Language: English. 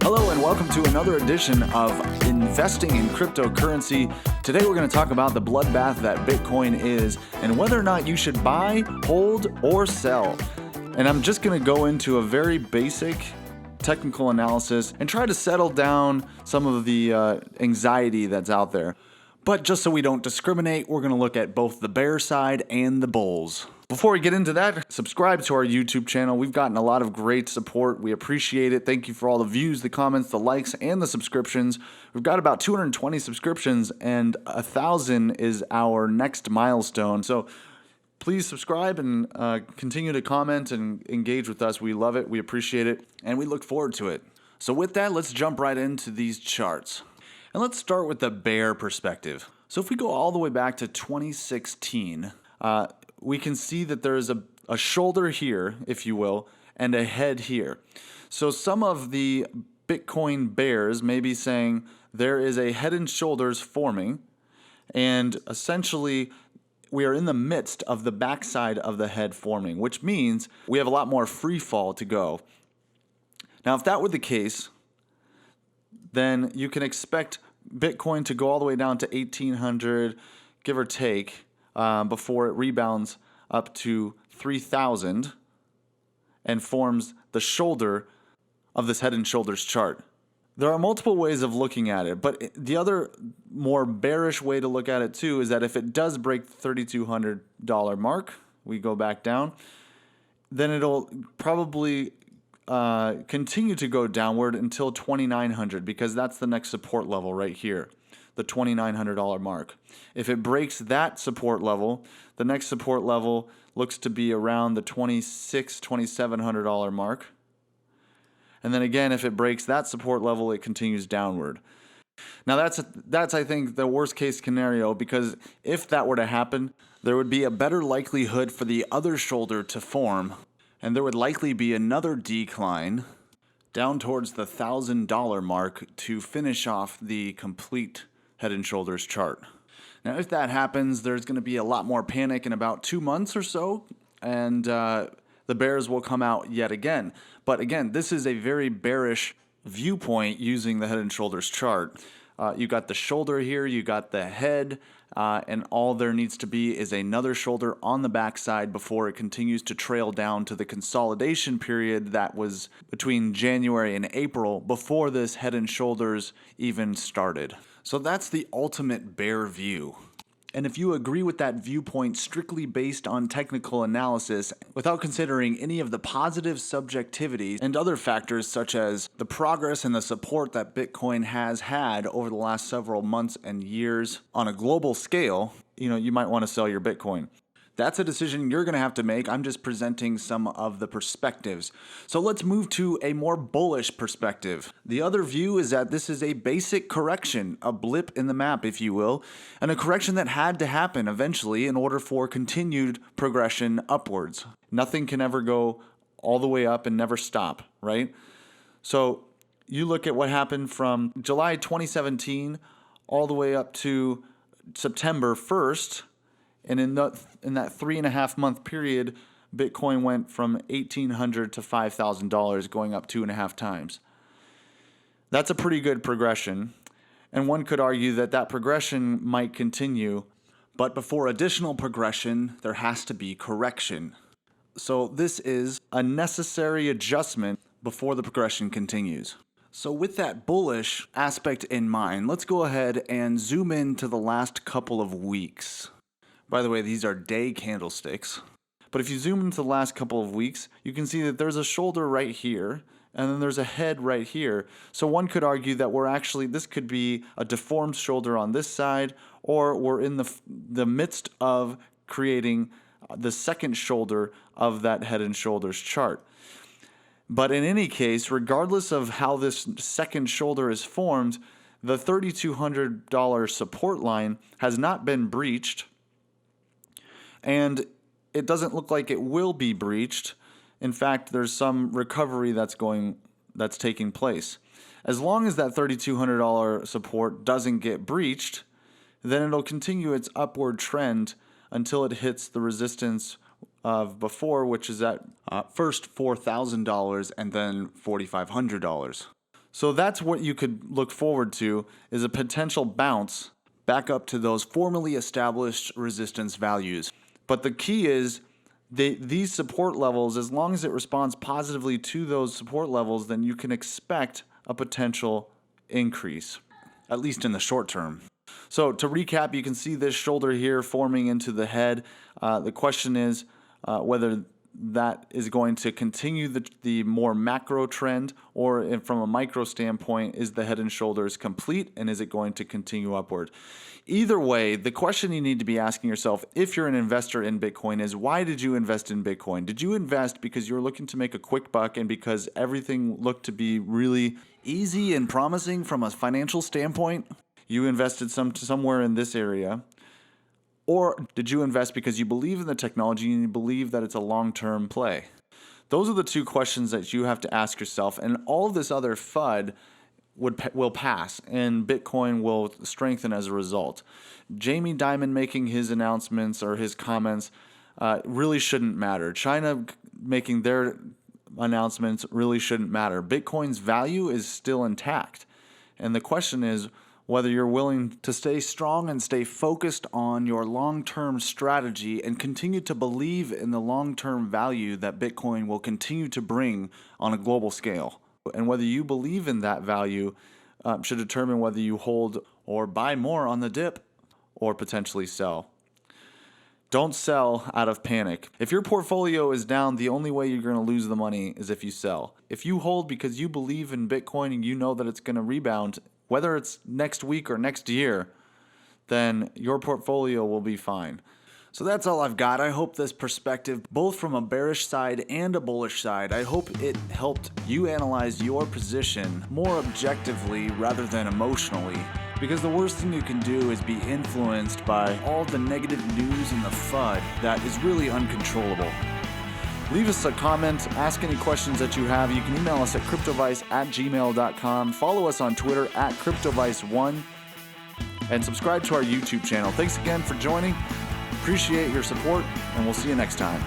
Hello and welcome to another edition of Investing in Cryptocurrency. Today we're going to talk about the bloodbath that Bitcoin is and whether or not you should buy, hold, or sell. And I'm just going to go into a very basic technical analysis and try to settle down some of the anxiety that's out there. But just so we don't discriminate, we're going to look at both the bear side and the bulls. Before we get into that, subscribe to our YouTube channel. We've gotten a lot of great support. We appreciate it. Thank you for all the views, the comments, the likes, and the subscriptions. We've got about 220 subscriptions, and 1,000 is our next milestone. So please subscribe and continue to comment and engage with us. We love it, we appreciate it, and we look forward to it. So with that, let's jump right into these charts. And let's start with the bear perspective. So if we go all the way back to 2016, we can see that there is a shoulder here, if you will, and a head here. So some of the Bitcoin bears may be saying there is a head and shoulders forming, and essentially we are in the midst of the backside of the head forming, which means we have a lot more free fall to go. Now, if that were the case, then you can expect Bitcoin to go all the way down to 1,800, give or take, before it rebounds up to 3,000 and forms the shoulder of this head and shoulders chart. There are multiple ways of looking at it, but the other more bearish way to look at it too is that if it does break the $3,200 mark, we go back down, then it'll probably continue to go downward until 2,900 because that's the next support level right here, the $2,900 mark. If it breaks that support level, the next support level looks to be around the $2,600, $2,700 mark. And then again, if it breaks that support level, it continues downward. Now that's I think the worst case scenario, because if that were to happen, there would be a better likelihood for the other shoulder to form, and there would likely be another decline down towards the $1,000 mark to finish off the complete head and shoulders chart. Now, if that happens, there's going to be a lot more panic in about 2 months or so, and the bears will come out yet again. But again, this is a very bearish viewpoint using the head and shoulders chart. You got the shoulder here, you got the head, and all there needs to be is another shoulder on the backside before it continues to trail down to the consolidation period that was between January and April before this head and shoulders even started. So that's the ultimate bear view. And if you agree with that viewpoint strictly based on technical analysis, without considering any of the positive subjectivity and other factors such as the progress and the support that Bitcoin has had over the last several months and years on a global scale, you might want to sell your Bitcoin. That's a decision you're going to have to make. I'm just presenting some of the perspectives. So let's move to a more bullish perspective. The other view is that this is a basic correction, a blip in the map, if you will, and a correction that had to happen eventually in order for continued progression upwards. Nothing can ever go all the way up and never stop, right? So you look at what happened from July 2017 all the way up to September 1st, and in that 3.5 month period, Bitcoin went from $1,800 to $5,000, going up 2.5 times. That's a pretty good progression, and one could argue that that progression might continue, but before additional progression, there has to be correction. So this is a necessary adjustment before the progression continues. So with that bullish aspect in mind, let's go ahead and zoom in to the last couple of weeks. By the way, these are day candlesticks. But if you zoom into the last couple of weeks, you can see that there's a shoulder right here, and then there's a head right here. So one could argue that this could be a deformed shoulder on this side, or we're in the midst of creating the second shoulder of that head and shoulders chart. But in any case, regardless of how this second shoulder is formed, the $3,200 support line has not been breached, and it doesn't look like it will be breached. In fact, there's some recovery that's taking place. As long as that $3,200 support doesn't get breached, then it'll continue its upward trend until it hits the resistance of before, which is at first $4,000 and then $4,500. So that's what you could look forward to, is a potential bounce back up to those formerly established resistance values. But the key is these support levels, as long as it responds positively to those support levels, then you can expect a potential increase, at least in the short term. So to recap, you can see this shoulder here forming into the head. The question is whether that is going to continue the more macro trend, or from a micro standpoint, is the head and shoulders complete, and is it going to continue upward? Either way, the question you need to be asking yourself if you're an investor in Bitcoin is, why did you invest in Bitcoin? Did you invest because you were looking to make a quick buck and because everything looked to be really easy and promising from a financial standpoint? You invested somewhere in this area. Or did you invest because you believe in the technology and you believe that it's a long-term play? Those are the two questions that you have to ask yourself, and all this other FUD will pass, and Bitcoin will strengthen as a result. Jamie Dimon making his announcements or his comments really shouldn't matter. China making their announcements really shouldn't matter. Bitcoin's value is still intact, and the question is whether you're willing to stay strong and stay focused on your long-term strategy and continue to believe in the long-term value that Bitcoin will continue to bring on a global scale. And whether you believe in that value should determine whether you hold or buy more on the dip or potentially sell. Don't sell out of panic. If your portfolio is down, the only way you're going to lose the money is if you sell. If you hold because you believe in Bitcoin and you know that it's going to rebound, whether it's next week or next year, then your portfolio will be fine. So that's all I've got. I hope this perspective, both from a bearish side and a bullish side, I hope it helped you analyze your position more objectively rather than emotionally. Because the worst thing you can do is be influenced by all the negative news and the FUD that is really uncontrollable. Leave us a comment, ask any questions that you have. You can email us at cryptovice@gmail.com. Follow us on Twitter at CryptoVice1, and subscribe to our YouTube channel. Thanks again for joining. Appreciate your support, and we'll see you next time.